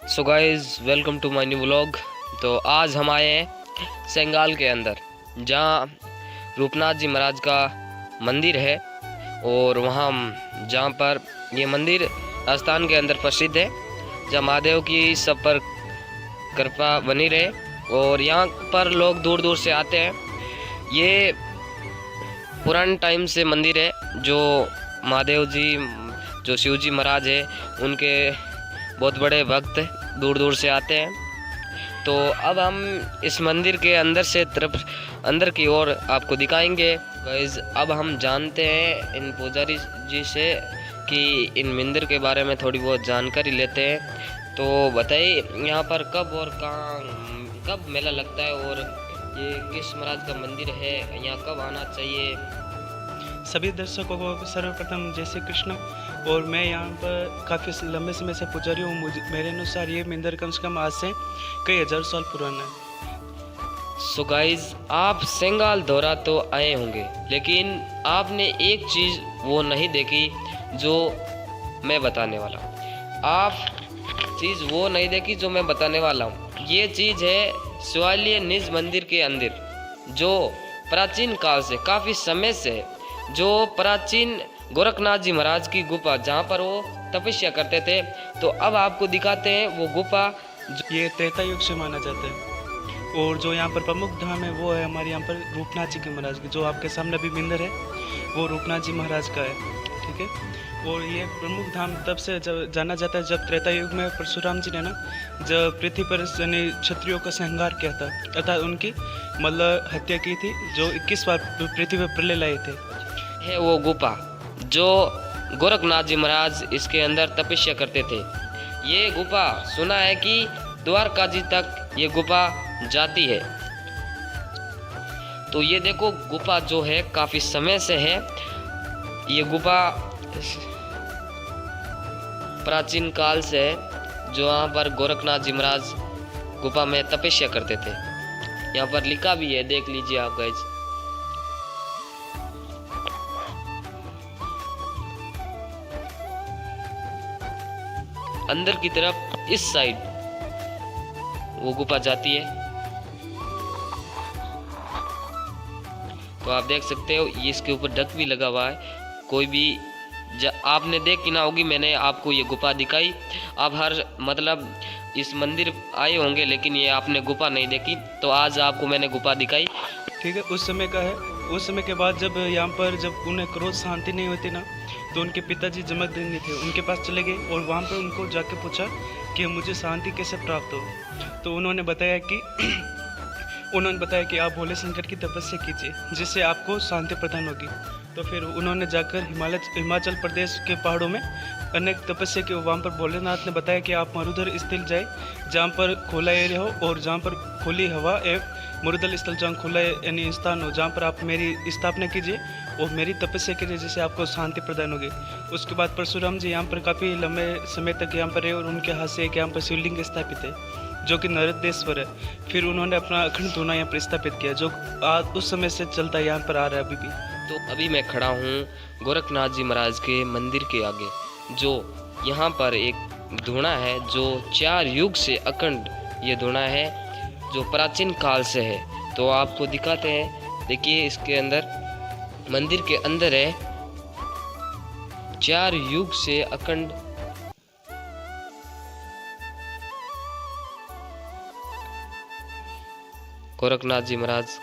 So guys welcome to my new vlog. तो आज हम आए हैं सेंगाल के अंदर, जहाँ रूपनाथ जी महाराज का मंदिर है। और वहाँ जहाँ पर ये मंदिर राजस्थान के अंदर प्रसिद्ध है, जहाँ महादेव की सब पर कृपा बनी रहे। और यहाँ पर लोग दूर दूर से आते हैं। ये पुराने टाइम से मंदिर है, जो महादेव जी, जो शिव जी महाराज है, उनके बहुत बड़े भक्त दूर दूर से आते हैं। तो अब हम इस मंदिर के अंदर की ओर आपको दिखाएंगे। गाइस, अब हम जानते हैं इन पुजारी जी से कि इन मंदिर के बारे में थोड़ी बहुत जानकारी लेते हैं। तो बताइए, यहाँ पर कब और कब मेला लगता है, और ये किस महाराज का मंदिर है, यहाँ कब आना चाहिए? सभी दर्शकों को सर्वप्रथम जय श्री कृष्ण। और मैं यहाँ पर काफ़ी लंबे समय से पुजारी हूँ। मेरे अनुसार ये मंदिर कम से कम आज से कई हज़ार साल पुराना है। सो गाइज, आप सेंगाल दौरा तो आए होंगे, लेकिन आपने एक चीज़ वो नहीं देखी जो मैं बताने वाला हूँ। आप चीज़ वो नहीं देखी जो मैं बताने वाला हूँ। ये चीज़ है शिवालय निज मंदिर के अंदर, जो प्राचीन काल से, काफ़ी समय से, जो प्राचीन गोरखनाथ जी महाराज की गुफा, जहाँ पर वो तपस्या करते थे। तो अब आपको दिखाते हैं वो गुफा। ये त्रेता युग से माना जाता है। और जो यहाँ पर प्रमुख धाम है वो है हमारे यहाँ पर रूपनाथ जी के महाराज की। जो आपके सामने अभी मंदिर है वो रूपनाथ जी महाराज का है, ठीक है। और ये प्रमुख धाम तब से जब जाना जाता है जब त्रेता युग में परशुराम जी ने जब पृथ्वी पर क्षत्रियों का संहार किया था, अर्थात उनकी हत्या की थी, जो 21 बार पृथ्वी पर प्रलय लाए थे। है वो गुफा जो गोरखनाथ जी महाराज इसके अंदर तपस्या करते थे। ये गुफा सुना है कि द्वारका जी तक ये गुफा जाती है। तो ये देखो, गुफा जो है काफी समय से है। ये गुफा प्राचीन काल से है, जो यहाँ पर गोरखनाथ जी महाराज गुफा में तपस्या करते थे। यहाँ पर लिखा भी है, देख लीजिए आप गाइज। अंदर की तरफ इस साइड वो गुफा जाती है। तो आप देख सकते हो, ये इसके ऊपर ढक भी लगा हुआ है। कोई भी आपने देखी ना होगी, मैंने आपको ये गुफा दिखाई। आप हर इस मंदिर आए होंगे, लेकिन ये आपने गुफा नहीं देखी। तो आज आपको मैंने गुफा दिखाई, ठीक है। उस समय का है। उस समय के बाद जब यहाँ पर जब उन्हें क्रोध शांति नहीं होती ना, तो उनके पिताजी जमदग्नि थे, उनके पास चले गए और वहाँ पर उनको जाके पूछा कि मुझे शांति कैसे प्राप्त हो। तो उन्होंने बताया कि आप भोले शंकर की तपस्या कीजिए, जिससे आपको शांति प्रदान होगी। तो फिर उन्होंने जाकर हिमाचल प्रदेश के पहाड़ों में अनेक तपस्या की। वहाँ पर भोलेनाथ ने बताया कि आप मरुधर स्थल जाए, जहाँ पर खुला एरिया हो और जहाँ पर खुली हवा एवं मरुदल स्थल, जहाँ खुला यानी स्थान हो, जहाँ पर आप मेरी स्थापना कीजिए और मेरी तपस्या कीजिए, जिससे आपको शांति प्रदान होगी। उसके बाद परशुराम जी यहाँ पर काफ़ी लंबे समय तक यहाँ पर रहे और उनके हाथ से एक यहाँ पर शिवलिंग स्थापित है, जो कि नरदेश्वर है। फिर उन्होंने अपना अखंड धूना यहाँ पर स्थापित किया, जो आज उस समय से चलता है, यहाँ पर आ रहा है अभी भी। तो अभी मैं खड़ा हूँ गोरखनाथ जी महाराज के मंदिर के आगे, जो यहाँ पर एक धूना है, जो 4 युग से अखंड ये धूना है, जो प्राचीन काल से है। तो आपको दिखाते हैं, देखिए इसके अंदर, मंदिर के अंदर है 4 युग से अखंड गोरखनाथ जी महाराज।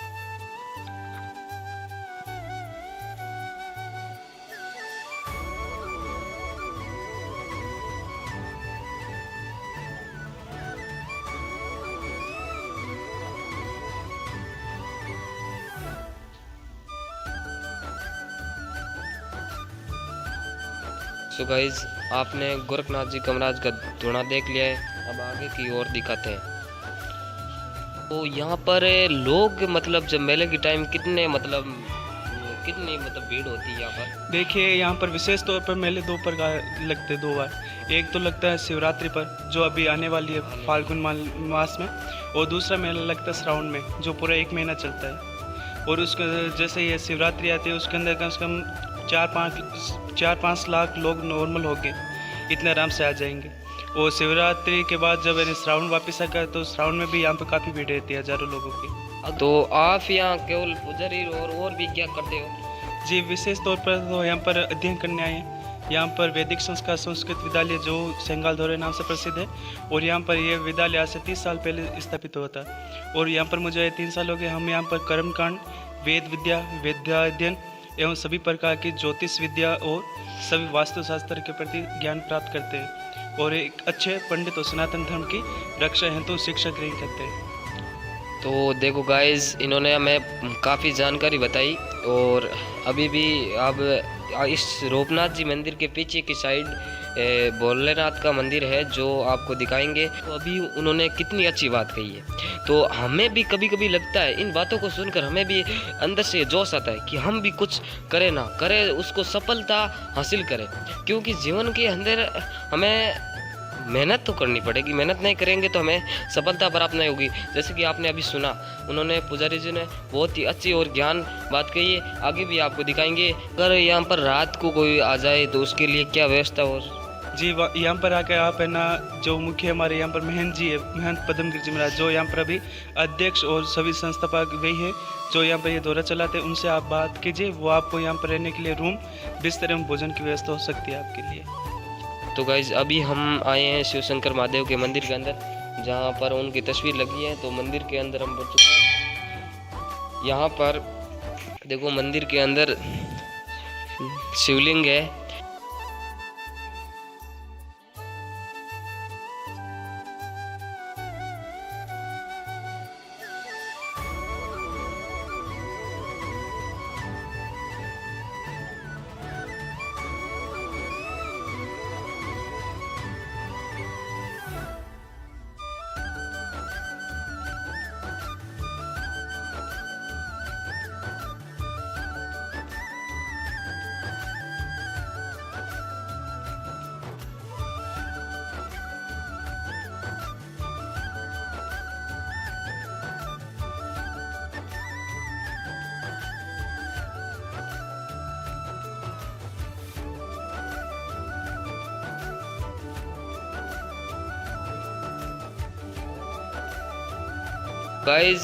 सो गाइज, आपने गोरखनाथ जी महाराज का धूना देख लिया है। अब आगे की ओर दिखाते हैं। तो यहाँ पर लोग जब मेले की टाइम कितनी भीड़ होती है यहाँ पर? देखिए, यहाँ पर विशेष तौर पर मेले 2 प्रकार लगते, 2 बार। एक तो लगता है शिवरात्रि पर, जो अभी आने वाली है फाल्गुन मास में, और दूसरा मेला लगता है श्रावण में, जो पूरा 1 महीना चलता है। और उसके जैसे ये शिवरात्रि आती है, उसके अंदर कम से कम 4-5 लाख लोग नॉर्मल हो गए, इतने आराम से आ जाएंगे। और शिवरात्रि के बाद जब यानी श्रावण वापस आ गया तो श्रावण में भी यहाँ पर काफ़ी भीड़ रहती है, हज़ारों लोगों की। तो आप यहाँ केवल पुजारी और भी क्या करते हो? जी, विशेष तौर पर तो यहाँ पर अध्ययन करने आए हैं। यहाँ पर वैदिक संस्कार संस्कृत विद्यालय जो सेंगाल धोरे नाम से प्रसिद्ध है, और यहाँ पर यह विद्यालय आज से 30 साल पहले स्थापित हुआ था। और यहाँ पर मुझे 3 साल हो गए। हम यहाँ पर कर्मकांड, वेद विद्या, वेदाध्ययन एवं सभी प्रकार की ज्योतिष विद्या और सभी वास्तुशास्त्र के प्रति ज्ञान प्राप्त करते हैं, और एक अच्छे पंडित और सनातन धर्म की रक्षा हेतु शिक्षा ग्रहण करते हैं। तो देखो गाइस, इन्होंने हमें काफ़ी जानकारी बताई, और अभी भी अब इस रूपनाथ जी मंदिर के पीछे की साइड भोलेनाथ का मंदिर है जो आपको दिखाएंगे। तो अभी उन्होंने कितनी अच्छी बात कही है, तो हमें भी कभी कभी लगता है, इन बातों को सुनकर हमें भी अंदर से जोश आता है कि हम भी कुछ करें ना करें, उसको सफलता हासिल करें। क्योंकि जीवन के अंदर हमें मेहनत तो करनी पड़ेगी, मेहनत नहीं करेंगे तो हमें सफलता प्राप्त नहीं होगी। जैसे कि आपने अभी सुना, उन्होंने पुजारी जी ने बहुत ही अच्छी और ज्ञान बात कही है, आगे भी आपको दिखाएंगे। अगर यहाँ पर रात को कोई आ जाए तो उसके लिए क्या व्यवस्था हो? जी, यहाँ पर आकर आप है ना, जो मुख्य हमारे यहाँ पर महंत जी है, महंत पद्मगिरी जी महाराज, जो यहाँ पर अभी अध्यक्ष और सभी संस्थापक वही है जो यहाँ पर ये दौरा चलाते हैं, उनसे आप बात कीजिए। वो आपको यहाँ पर रहने के लिए रूम, बिस्तर एवं भोजन की व्यवस्था हो सकती है आपके लिए। तो गाइज, अभी हम आए हैं शिव शंकर महादेव के मंदिर के अंदर, जहाँ पर उनकी तस्वीर लगी है। तो मंदिर के अंदर हम पहुँच चुके हैं। यहाँ पर देखो, मंदिर के अंदर शिवलिंग है। गाइज,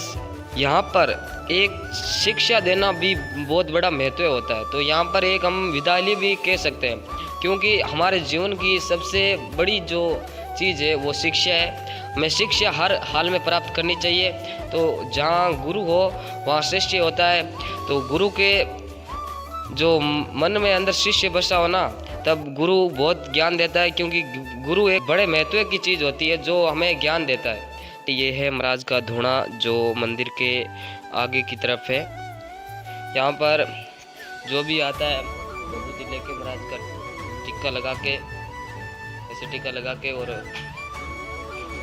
यहाँ पर एक शिक्षा देना भी बहुत बड़ा महत्व होता है। तो यहाँ पर एक हम विद्यालय भी कह सकते हैं, क्योंकि हमारे जीवन की सबसे बड़ी जो चीज़ है वो शिक्षा है। हमें शिक्षा हर हाल में प्राप्त करनी चाहिए। तो जहाँ गुरु हो वहाँ शिष्य होता है। तो गुरु के जो मन में अंदर शिष्य बसा हो ना, तब गुरु बहुत ज्ञान देता है, क्योंकि गुरु एक बड़े महत्व की चीज़ होती है जो हमें ज्ञान देता है। ये है महाराज का धूणा जो मंदिर के आगे की तरफ है। यहाँ पर जो भी आता है विभूति लेके महाराज का टिक्का लगा के, ऐसे टिक्का लगा के, और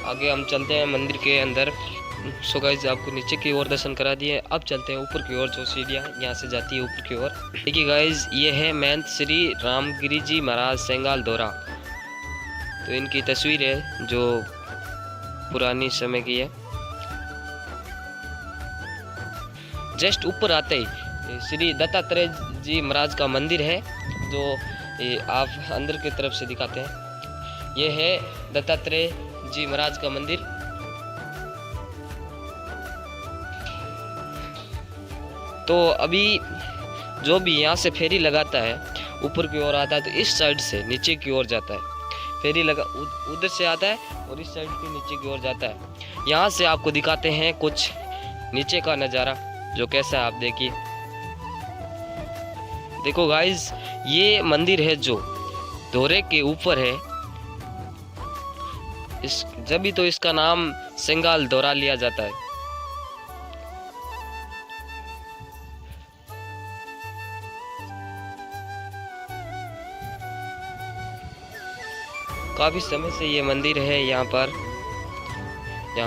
आगे हम चलते हैं मंदिर के अंदर। सो गाइस, आपको नीचे की ओर दर्शन करा दिए, अब चलते हैं ऊपर की ओर। जो सीढ़ियाँ यहाँ से जाती है ऊपर की ओर। देखिए गाइस, ये है महंत श्री रामगिरी जी महाराज सेंगाल धोरा। तो इनकी तस्वीर है जो पुरानी समय की है। जस्ट ऊपर आते ही श्री दत्तात्रेय जी महाराज का मंदिर है, जो आप अंदर की तरफ से दिखाते हैं। यह है दत्तात्रेय जी महाराज का मंदिर। तो अभी जो भी यहाँ से फेरी लगाता है ऊपर की ओर आता है, तो इस साइड से नीचे की ओर जाता है। फेरी लगा उधर से आता है और इस साइड के नीचे की ओर जाता है। यहाँ से आपको दिखाते हैं कुछ नीचे का नज़ारा, जो कैसा है आप देखिए। देखो गाइस, ये मंदिर है जो धोरे के ऊपर है। जब भी तो इसका नाम सेंगाल धोरा लिया जाता है। काफ़ी समय से ये मंदिर है यहाँ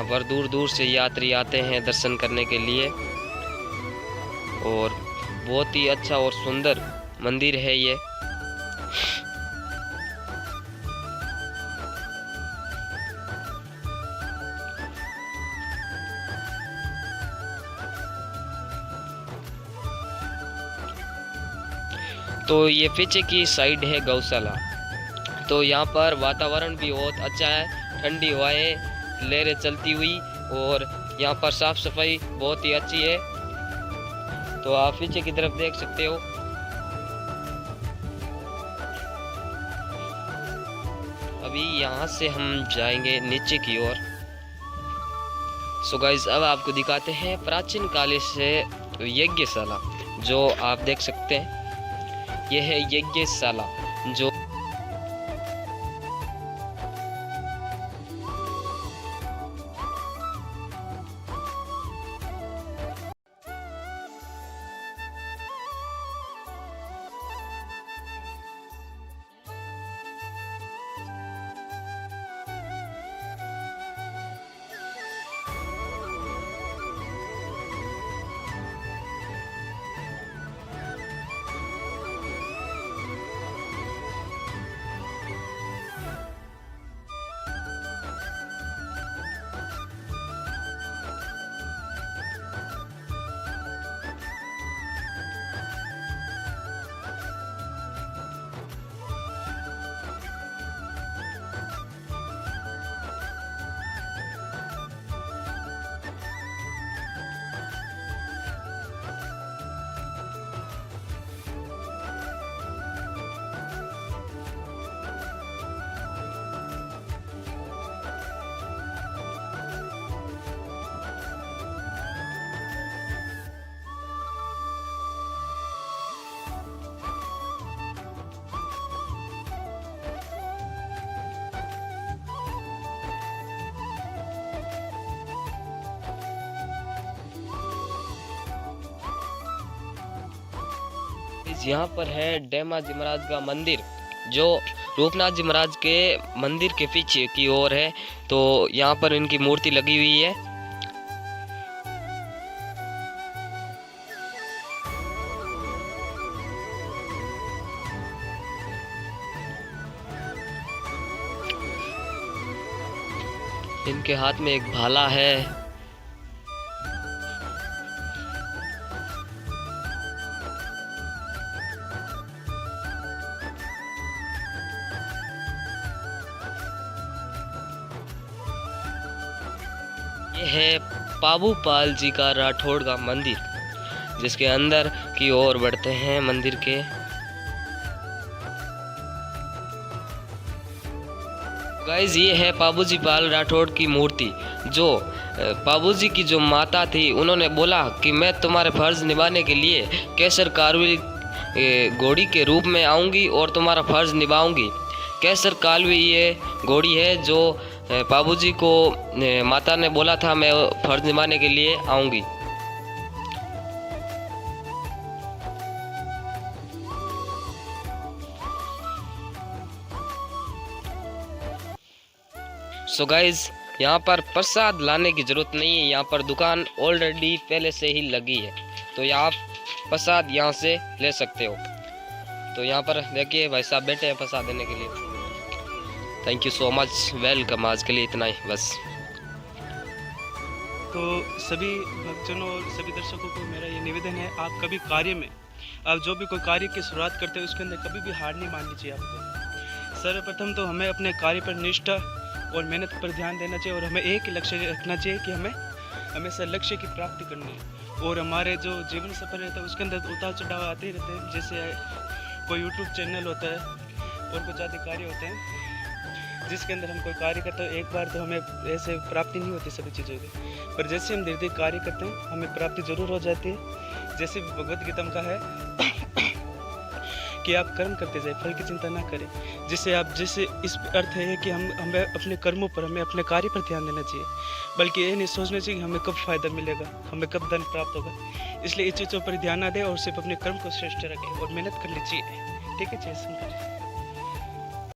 पर दूर दूर से यात्री आते हैं दर्शन करने के लिए, और बहुत ही अच्छा और सुंदर मंदिर है ये। तो ये पीछे की साइड है गौशाला। तो यहाँ पर वातावरण भी बहुत अच्छा है, ठंडी हवाएं, लहरें चलती हुई, और यहाँ पर साफ सफाई बहुत ही अच्छी है। तो आप पीछे की तरफ देख सकते हो। अभी यहाँ से हम जाएंगे नीचे की ओर। सो गाइस, अब आपको दिखाते हैं प्राचीन काल से यज्ञशाला, जो आप देख सकते हैं। यह है यज्ञशाला, जो यहाँ पर है डेमा जी महाराज का मंदिर, जो रूपनाथ जी महाराज के मंदिर के पीछे की ओर है। तो यहाँ पर इनकी मूर्ति लगी हुई है। इनके हाथ में एक भाला है। ये है पाबू पाल जी का राठौड़ का मंदिर, जिसके अंदर की ओर बढ़ते हैं मंदिर के। गाइस, ये है पाबू जी पाल राठौड़ की मूर्ति, जो पाबू जी की जो माता थी, उन्होंने बोला कि मैं तुम्हारे फर्ज निभाने के लिए केसर कालवी घोड़ी के रूप में आऊंगी और तुम्हारा फर्ज निभाऊंगी। केसर कालवी ये घोड़ी है जो बाबूजी को माता ने बोला था मैं फर्ज निभाने के लिए आऊंगी। सो गाइज, यहाँ पर प्रसाद लाने की जरूरत नहीं है, यहाँ पर दुकान ऑलरेडी पहले से ही लगी है, तो आप प्रसाद यहाँ से ले सकते हो। तो यहाँ पर देखिए भाई साहब बैठे हैं प्रसाद देने के लिए। Thank you so much, welcome. आज के लिए इतना ही बस। तो सभी भक्तजनों और सभी दर्शकों को मेरा ये निवेदन है, आप कभी कार्य में, आप जो भी कोई कार्य की शुरुआत करते हो उसके अंदर कभी भी हार नहीं माननी चाहिए आपको। सर्वप्रथम तो हमें अपने कार्य पर निष्ठा और मेहनत पर ध्यान देना चाहिए, और हमें एक ही लक्ष्य रखना चाहिए कि हमें हमेशा लक्ष्य की प्राप्ति करनी है। और हमारे जो जीवन सफर रहता है उसके अंदर उतार चढ़ाव आते ही रहते हैं। जैसे कोई यूट्यूब चैनल होता है और कुछ आदि कार्य होते हैं जिसके अंदर हम कोई कार्य करते हैं, एक बार तो हमें ऐसे प्राप्ति नहीं होती सभी चीज़ों की, पर जैसे हम धीरे धीरे कार्य करते हैं हमें प्राप्ति जरूर हो जाती है। जैसे भगवद गीता में कहा है कि आप कर्म करते जाए, फल की चिंता ना करें। जिससे आप जिससे इस अर्थ है कि हमें अपने कर्मों पर, हमें अपने कार्य पर ध्यान देना चाहिए, बल्कि ये नहीं सोचना चाहिए कि हमें कब फायदा मिलेगा, हमें कब धन प्राप्त होगा। इसलिए इस चीज़ों पर ध्यान ना दें और सिर्फ अपने कर्म को श्रेष्ठ रखें और मेहनत करनी चाहिए। ठीक है, जय शंकर।